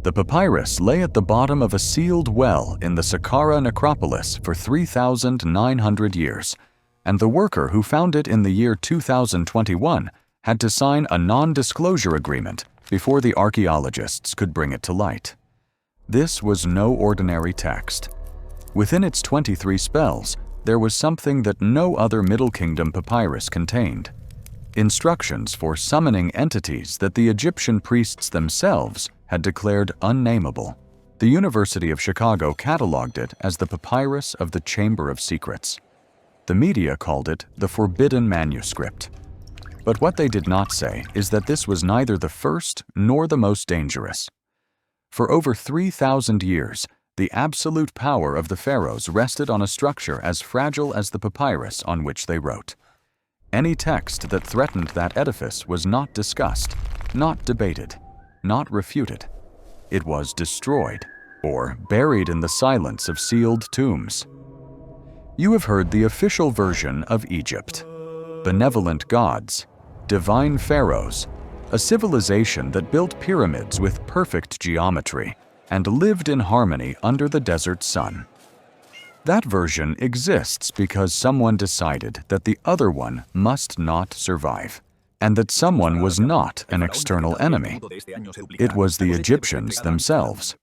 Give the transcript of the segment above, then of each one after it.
The papyrus lay at the bottom of a sealed well in the Saqqara necropolis for 3,900 years, and the worker who found it in the year 2021 had to sign a non-disclosure agreement before the archaeologists could bring it to light. This was no ordinary text. Within its 23 spells, there was something that no other Middle Kingdom papyrus contained: instructions for summoning entities that the Egyptian priests themselves had declared unnameable. The University of Chicago cataloged it as the Papyrus of the Chamber of Secrets. The media called it the Forbidden Manuscript. But what they did not say is that this was neither the first nor the most dangerous. For over 3,000 years, the absolute power of the pharaohs rested on a structure as fragile as the papyrus on which they wrote. Any text that threatened that edifice was not discussed, not debated, not refuted. It was destroyed, or buried in the silence of sealed tombs. You have heard the official version of Egypt: benevolent gods, divine pharaohs, a civilization that built pyramids with perfect geometry and lived in harmony under the desert sun. That version exists because someone decided that the other one must not survive, and that someone was not an external enemy. It was the Egyptians themselves.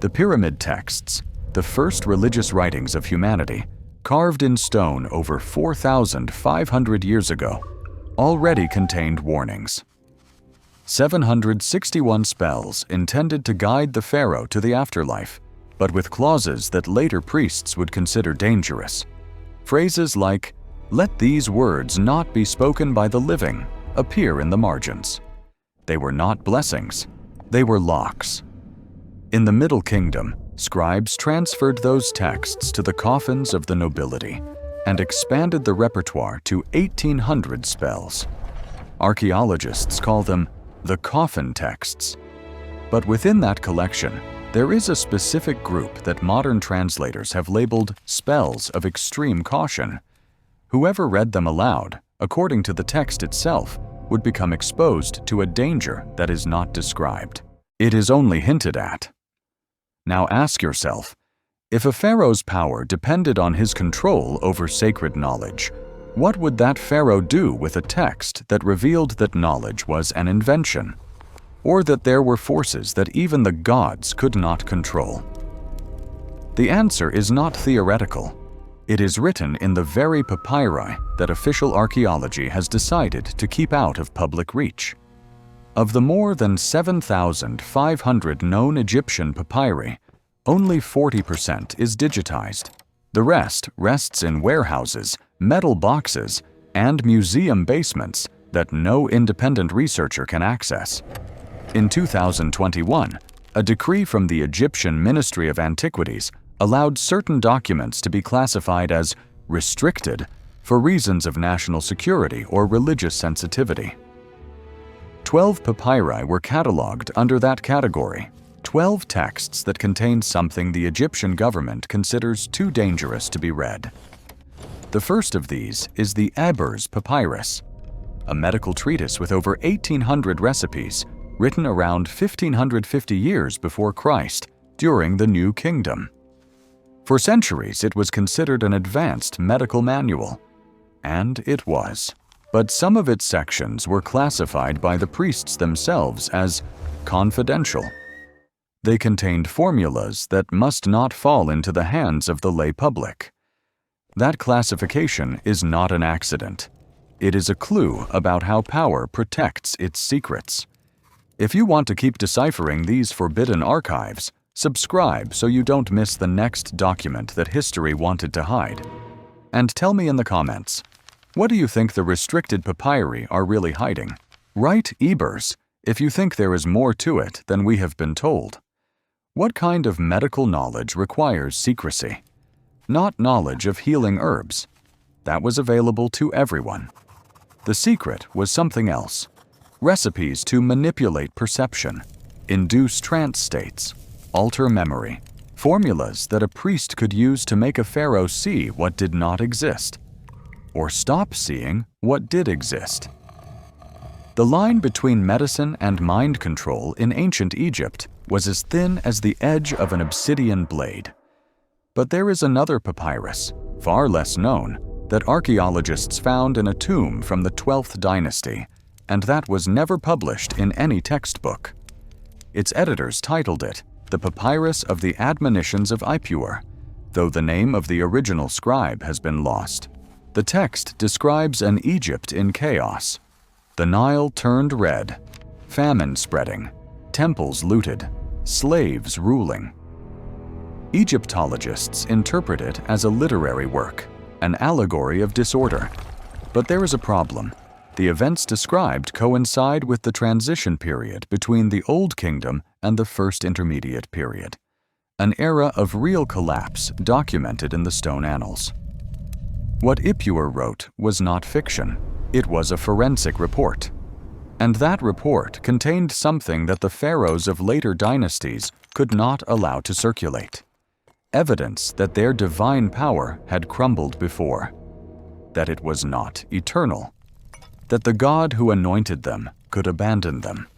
The pyramid texts, the first religious writings of humanity, carved in stone over 4,500 years ago, already contained warnings. 761 spells intended to guide the pharaoh to the afterlife, but with clauses that later priests would consider dangerous. Phrases like, "Let these words not be spoken by the living," appear in the margins. They were not blessings, they were locks. In the Middle Kingdom, scribes transferred those texts to the coffins of the nobility and expanded the repertoire to 1,800 spells. Archaeologists call them the coffin texts. But within that collection, there is a specific group that modern translators have labeled spells of extreme caution. Whoever read them aloud, according to the text itself, would become exposed to a danger that is not described. It is only hinted at. Now ask yourself, if a pharaoh's power depended on his control over sacred knowledge, what would that pharaoh do with a text that revealed that knowledge was an invention, or that there were forces that even the gods could not control? The answer is not theoretical. It is written in the very papyri that official archaeology has decided to keep out of public reach. Of the more than 7,500 known Egyptian papyri, only 40% is digitized. The rest rests in warehouses, metal boxes, and museum basements that no independent researcher can access. In 2021, a decree from the Egyptian Ministry of Antiquities allowed certain documents to be classified as restricted for reasons of national security or religious sensitivity. 12 papyri were catalogued under that category, 12 texts that contained something the Egyptian government considers too dangerous to be read. The first of these is the Ebers Papyrus, a medical treatise with over 1,800 recipes, written around 1,550 years before Christ, during the New Kingdom. For centuries, it was considered an advanced medical manual, and it was. But some of its sections were classified by the priests themselves as confidential. They contained formulas that must not fall into the hands of the lay public. That classification is not an accident. It is a clue about how power protects its secrets. If you want to keep deciphering these forbidden archives, subscribe so you don't miss the next document that history wanted to hide. And tell me in the comments, what do you think the restricted papyri are really hiding? Write Ebers if you think there is more to it than we have been told. What kind of medical knowledge requires secrecy? Not knowledge of healing herbs. That was available to everyone. The secret was something else. Recipes to manipulate perception, induce trance states, alter memory, formulas that a priest could use to make a pharaoh see what did not exist, or stop seeing what did exist. The line between medicine and mind control in ancient Egypt was as thin as the edge of an obsidian blade. But there is another papyrus, far less known, that archaeologists found in a tomb from the 12th dynasty, and that was never published in any textbook. Its editors titled it the Papyrus of the Admonitions of Ipuwer, though the name of the original scribe has been lost. The text describes an Egypt in chaos. The Nile turned red, famine spreading, temples looted, slaves ruling. Egyptologists interpret it as a literary work, an allegory of disorder. But there is a problem. The events described coincide with the transition period between the Old Kingdom and the First Intermediate Period, an era of real collapse documented in the stone annals. What Ipuwer wrote was not fiction. It was a forensic report. And that report contained something that the pharaohs of later dynasties could not allow to circulate. Evidence that their divine power had crumbled before, that it was not eternal, that the God who anointed them could abandon them.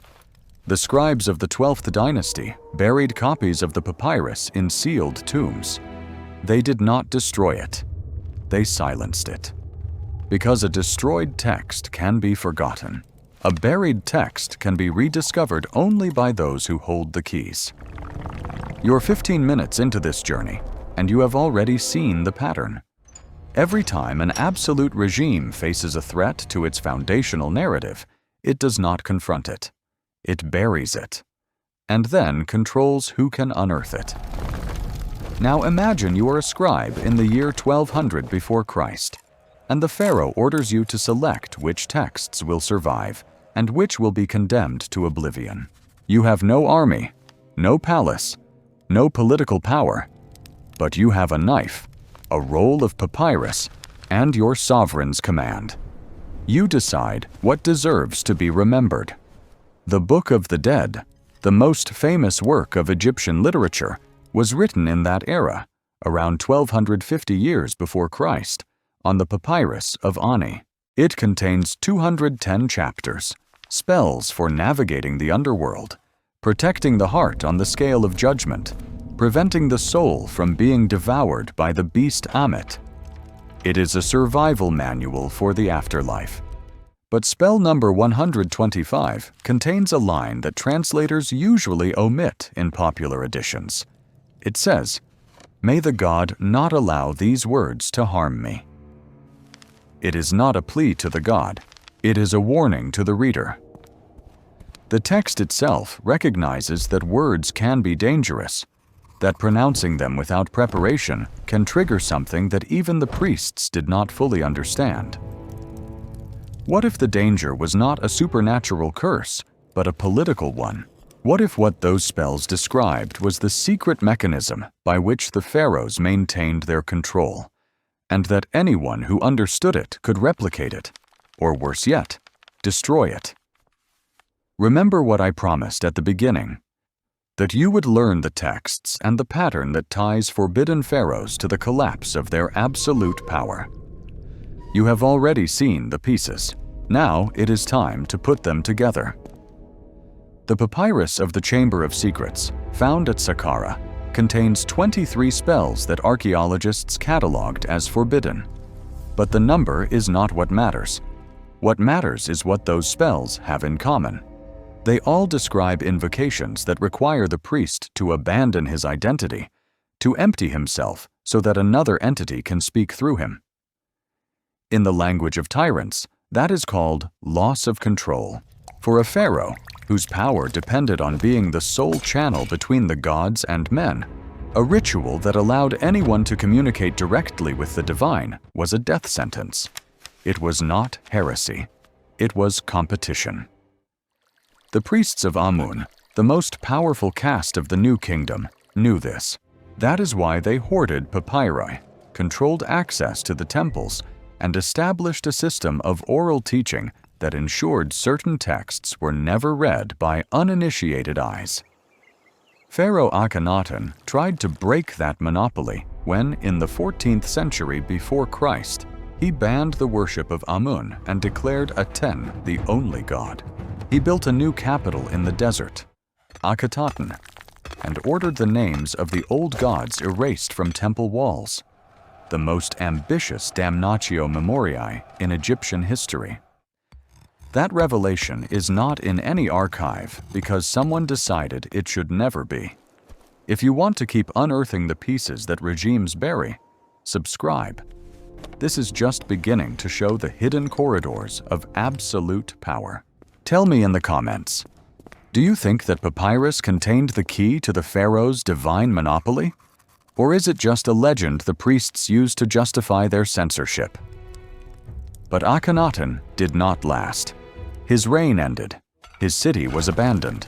The scribes of the 12th dynasty buried copies of the papyrus in sealed tombs. They did not destroy it. They silenced it. Because a destroyed text can be forgotten, a buried text can be rediscovered only by those who hold the keys. You're 15 minutes into this journey, and you have already seen the pattern. Every time an absolute regime faces a threat to its foundational narrative, it does not confront it. It buries it, and then controls who can unearth it. Now imagine you are a scribe in the year 1200 before Christ, and the pharaoh orders you to select which texts will survive and which will be condemned to oblivion. You have no army, no palace, no political power, but you have a knife, a roll of papyrus, and your sovereign's command. You decide what deserves to be remembered. The Book of the Dead, the most famous work of Egyptian literature, was written in that era, around 1250 years before Christ, on the Papyrus of Ani. It contains 210 chapters, spells for navigating the underworld, protecting the heart on the scale of judgment, preventing the soul from being devoured by the beast Ammit. It is a survival manual for the afterlife. But spell number 125 contains a line that translators usually omit in popular editions. It says, "May the God not allow these words to harm me." It is not a plea to the God, it is a warning to the reader. The text itself recognizes that words can be dangerous, that pronouncing them without preparation can trigger something that even the priests did not fully understand. What if the danger was not a supernatural curse, but a political one? What if what those spells described was the secret mechanism by which the pharaohs maintained their control, and that anyone who understood it could replicate it, or worse yet, destroy it? Remember what I promised at the beginning, that you would learn the texts and the pattern that ties forbidden pharaohs to the collapse of their absolute power. You have already seen the pieces. Now it is time to put them together. The Papyrus of the Chamber of Secrets, found at Saqqara, contains 23 spells that archaeologists catalogued as forbidden. But the number is not what matters. What matters is what those spells have in common. They all describe invocations that require the priest to abandon his identity, to empty himself so that another entity can speak through him. In the language of tyrants, that is called loss of control. For a pharaoh, whose power depended on being the sole channel between the gods and men, a ritual that allowed anyone to communicate directly with the divine was a death sentence. It was not heresy. It was competition. The priests of Amun, the most powerful caste of the New Kingdom, knew this. That is why they hoarded papyri, controlled access to the temples, and established a system of oral teaching that ensured certain texts were never read by uninitiated eyes. Pharaoh Akhenaten tried to break that monopoly when, in the 14th century before Christ, He banned the worship of Amun and declared Aten the only god. He built a new capital in the desert, Akhetaten, and ordered the names of the old gods erased from temple walls, the most ambitious damnatio memoriae in Egyptian history. That revelation is not in any archive because someone decided it should never be. If you want to keep unearthing the pieces that regimes bury, subscribe. This is just beginning to show the hidden corridors of absolute power. Tell me in the comments, do you think that papyrus contained the key to the pharaoh's divine monopoly? Or is it just a legend the priests used to justify their censorship? But Akhenaten did not last. His reign ended, his city was abandoned,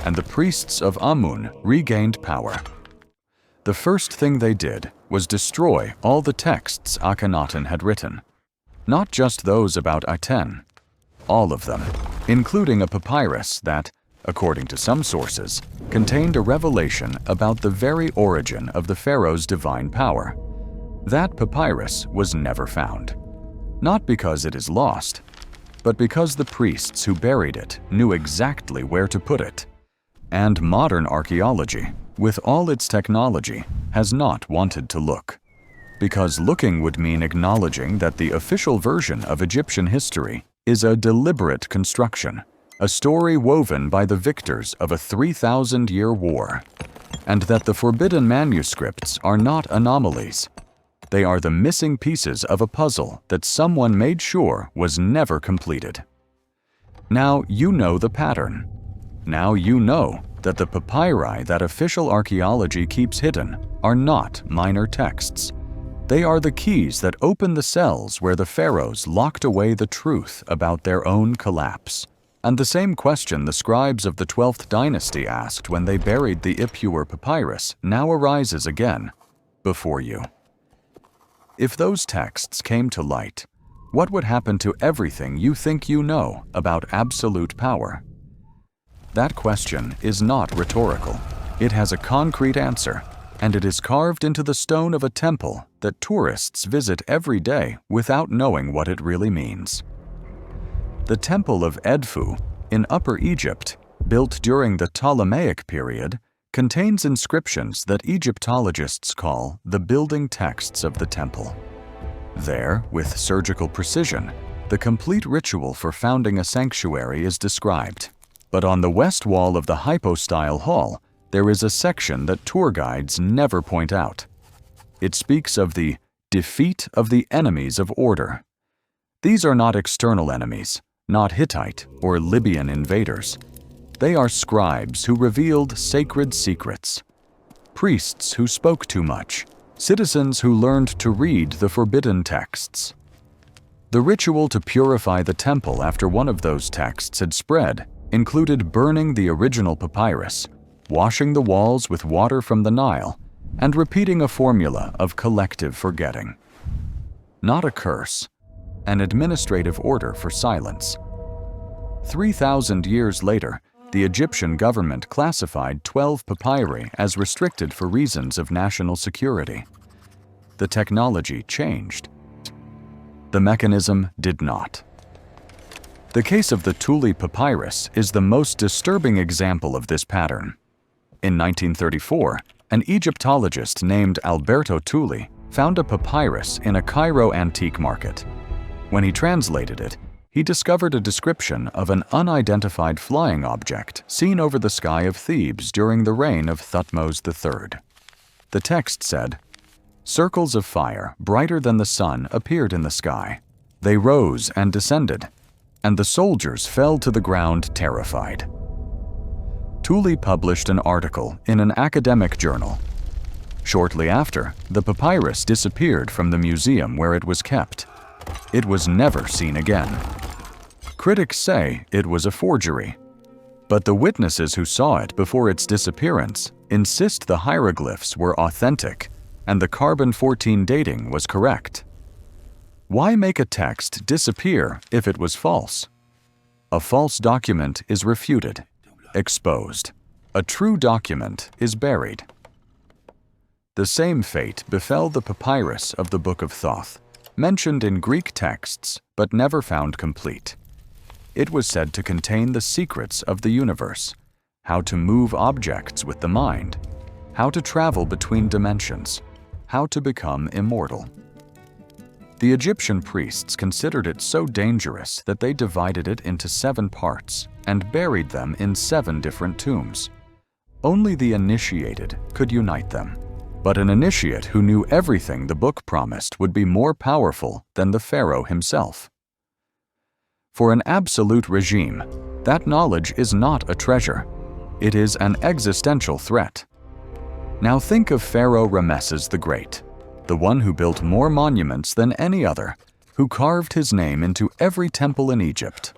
and the priests of Amun regained power. The first thing they did was destroy all the texts Akhenaten had written, not just those about Aten, all of them, including a papyrus that, according to some sources, contained a revelation about the very origin of the pharaoh's divine power. That papyrus was never found, not because it is lost, but because the priests who buried it knew exactly where to put it. And modern archaeology, with all its technology, has not wanted to look. Because looking would mean acknowledging that the official version of Egyptian history is a deliberate construction, a story woven by the victors of a 3,000-year war, and that the forbidden manuscripts are not anomalies. They are the missing pieces of a puzzle that someone made sure was never completed. Now you know the pattern. Now you know that the papyri that official archaeology keeps hidden are not minor texts. They are the keys that open the cells where the pharaohs locked away the truth about their own collapse. And the same question the scribes of the 12th dynasty asked when they buried the Ipuwer papyrus now arises again, before you. If those texts came to light, what would happen to everything you think you know about absolute power? That question is not rhetorical. It has a concrete answer, and it is carved into the stone of a temple that tourists visit every day without knowing what it really means. The Temple of Edfu in Upper Egypt, built during the Ptolemaic period, contains inscriptions that Egyptologists call the building texts of the temple. There, with surgical precision, the complete ritual for founding a sanctuary is described. But on the west wall of the hypostyle hall, there is a section that tour guides never point out. It speaks of the defeat of the enemies of order. These are not external enemies, not Hittite or Libyan invaders. They are scribes who revealed sacred secrets, priests who spoke too much, citizens who learned to read the forbidden texts. The ritual to purify the temple after one of those texts had spread included burning the original papyrus, washing the walls with water from the Nile, and repeating a formula of collective forgetting. Not a curse, an administrative order for silence. 3,000 years later, the Egyptian government classified 12 papyri as restricted for reasons of national security. The technology changed. The mechanism did not. The case of the Thule papyrus is the most disturbing example of this pattern. In 1934, an Egyptologist named Alberto Thule found a papyrus in a Cairo antique market. When he translated it, he discovered a description of an unidentified flying object seen over the sky of Thebes during the reign of Thutmose III. The text said, "Circles of fire, brighter than the sun, appeared in the sky. They rose and descended, and the soldiers fell to the ground terrified." Thule published an article in an academic journal. Shortly after, the papyrus disappeared from the museum where it was kept. It was never seen again. Critics say it was a forgery, but the witnesses who saw it before its disappearance insist the hieroglyphs were authentic and the carbon-14 dating was correct. Why make a text disappear if it was false? A false document is refuted, exposed. A true document is buried. The same fate befell the papyrus of the Book of Thoth, mentioned in Greek texts but never found complete. It was said to contain the secrets of the universe, how to move objects with the mind, how to travel between dimensions, how to become immortal. The Egyptian priests considered it so dangerous that they divided it into 7 parts and buried them in 7 different tombs. Only the initiated could unite them, but an initiate who knew everything the book promised would be more powerful than the pharaoh himself. For an absolute regime, that knowledge is not a treasure. It is an existential threat. Now think of Pharaoh Ramesses the Great, the one who built more monuments than any other, who carved his name into every temple in Egypt.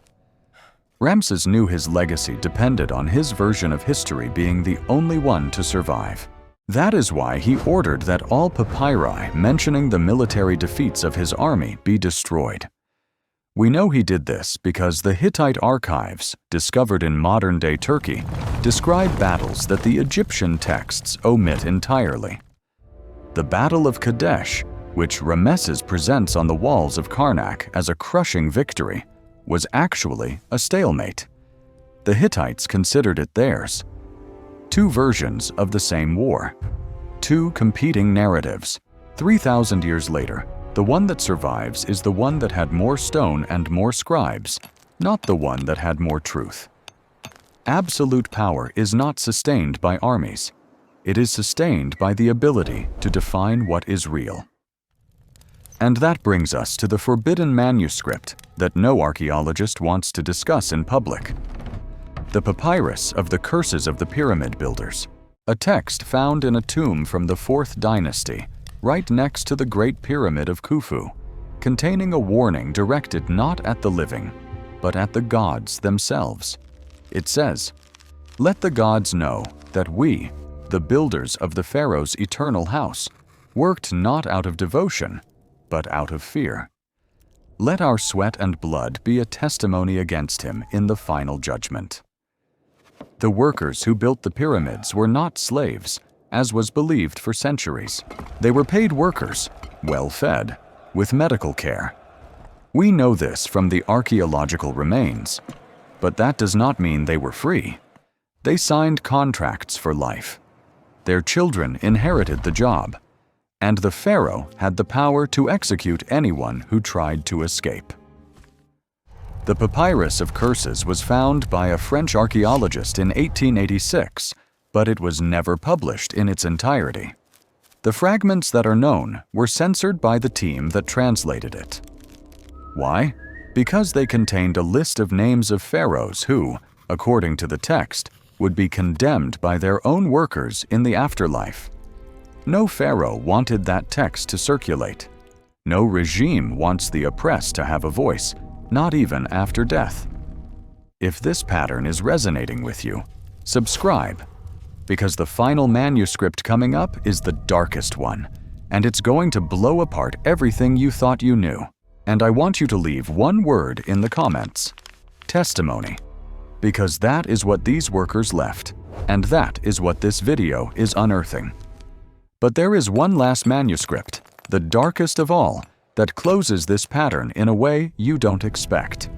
Ramses knew his legacy depended on his version of history being the only one to survive. That is why he ordered that all papyri mentioning the military defeats of his army be destroyed. We know he did this because the Hittite archives, discovered in modern-day Turkey, describe battles that the Egyptian texts omit entirely. The Battle of Kadesh, which Ramesses presents on the walls of Karnak as a crushing victory, was actually a stalemate. The Hittites considered it theirs. 2 versions of the same war. 2 competing narratives. 3,000 years later, the one that survives is the one that had more stone and more scribes, not the one that had more truth. Absolute power is not sustained by armies. It is sustained by the ability to define what is real. And that brings us to the forbidden manuscript that no archaeologist wants to discuss in public. The Papyrus of the Curses of the Pyramid Builders, a text found in a tomb from the 4th dynasty, right next to the Great Pyramid of Khufu, containing a warning directed not at the living, but at the gods themselves. It says, "Let the gods know that we, the builders of the Pharaoh's eternal house, worked not out of devotion, but out of fear. Let our sweat and blood be a testimony against him in the final judgment." The workers who built the pyramids were not slaves, as was believed for centuries. They were paid workers, well-fed, with medical care. We know this from the archaeological remains, but that does not mean they were free. They signed contracts for life. Their children inherited the job, and the pharaoh had the power to execute anyone who tried to escape. The Papyrus of Curses was found by a French archaeologist in 1886, but it was never published in its entirety. The fragments that are known were censored by the team that translated it. Why? Because they contained a list of names of pharaohs who, according to the text, would be condemned by their own workers in the afterlife. No pharaoh wanted that text to circulate. No regime wants the oppressed to have a voice, not even after death. If this pattern is resonating with you, subscribe, because the final manuscript coming up is the darkest one, and it's going to blow apart everything you thought you knew. And I want you to leave one word in the comments: testimony, because that is what these workers left, and that is what this video is unearthing. But there is one last manuscript, the darkest of all, that closes this pattern in a way you don't expect.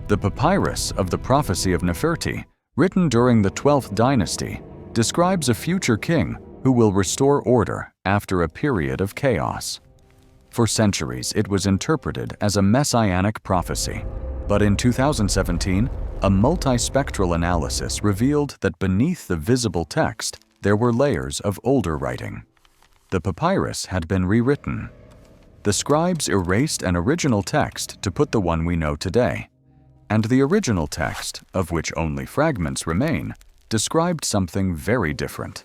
The Papyrus of the Prophecy of Neferti, written during the 12th dynasty, describes a future king who will restore order after a period of chaos. For centuries, it was interpreted as a messianic prophecy, but in 2017, a multispectral analysis revealed that beneath the visible text, there were layers of older writing. The papyrus had been rewritten. The scribes erased an original text to put the one we know today, and the original text, of which only fragments remain, described something very different.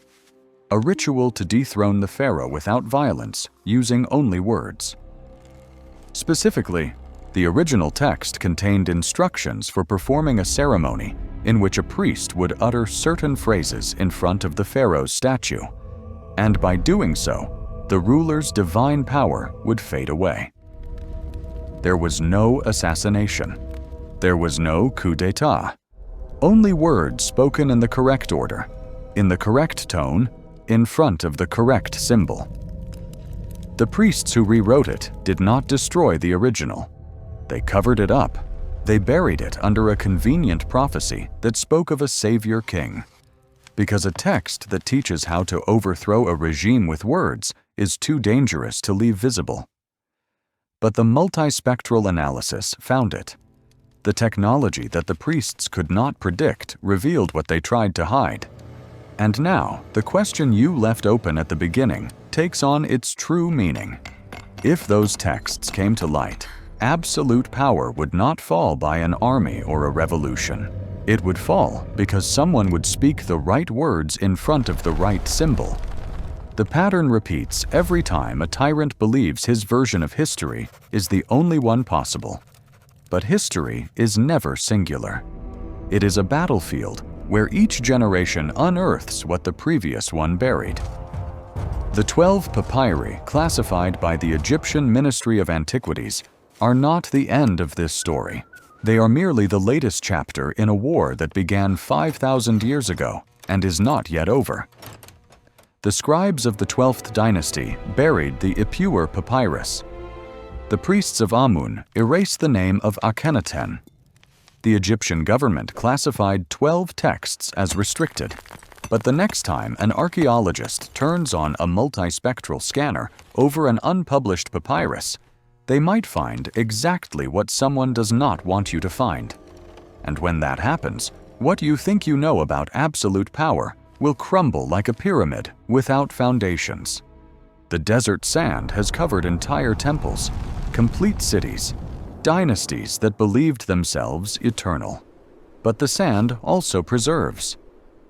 A ritual to dethrone the pharaoh without violence, using only words. Specifically, the original text contained instructions for performing a ceremony in which a priest would utter certain phrases in front of the pharaoh's statue, and by doing so, the ruler's divine power would fade away. There was no assassination. There was no coup d'état. Only words spoken in the correct order, in the correct tone, in front of the correct symbol. The priests who rewrote it did not destroy the original. They covered it up. They buried it under a convenient prophecy that spoke of a savior king. Because a text that teaches how to overthrow a regime with words is too dangerous to leave visible. But the multispectral analysis found it. The technology that the priests could not predict revealed what they tried to hide. And now, the question you left open at the beginning takes on its true meaning. If those texts came to light, absolute power would not fall by an army or a revolution. It would fall because someone would speak the right words in front of the right symbol. The pattern repeats every time a tyrant believes his version of history is the only one possible. But history is never singular. It is a battlefield where each generation unearths what the previous one buried. The 12 papyri classified by the Egyptian Ministry of Antiquities are not the end of this story. They are merely the latest chapter in a war that began 5,000 years ago and is not yet over. The scribes of the 12th dynasty buried the Ipuwer papyrus. The priests of Amun erased the name of Akhenaten. The Egyptian government classified 12 texts as restricted. But the next time an archaeologist turns on a multispectral scanner over an unpublished papyrus, they might find exactly what someone does not want you to find. And when that happens, what you think you know about absolute power will crumble like a pyramid without foundations. The desert sand has covered entire temples, complete cities, dynasties that believed themselves eternal. But the sand also preserves.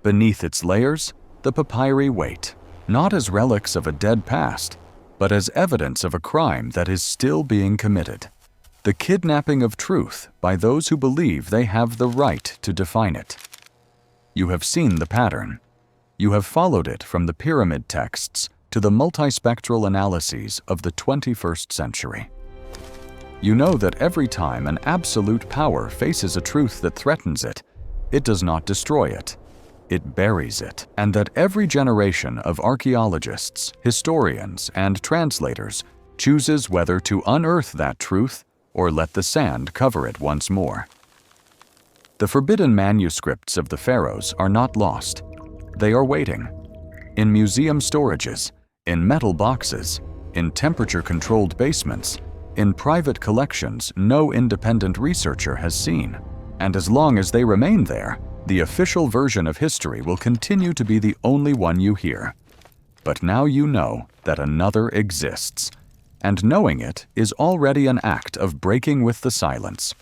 Beneath its layers, the papyri wait, not as relics of a dead past, but as evidence of a crime that is still being committed. The kidnapping of truth by those who believe they have the right to define it. You have seen the pattern. You have followed it from the pyramid texts to the multispectral analyses of the 21st century. You know that every time an absolute power faces a truth that threatens it, it does not destroy it. It buries it, and that every generation of archaeologists, historians, and translators chooses whether to unearth that truth or let the sand cover it once more. The forbidden manuscripts of the pharaohs are not lost. They are waiting. In museum storages, in metal boxes, in temperature-controlled basements, in private collections no independent researcher has seen. And as long as they remain there, the official version of history will continue to be the only one you hear. But now you know that another exists, and knowing it is already an act of breaking with the silence.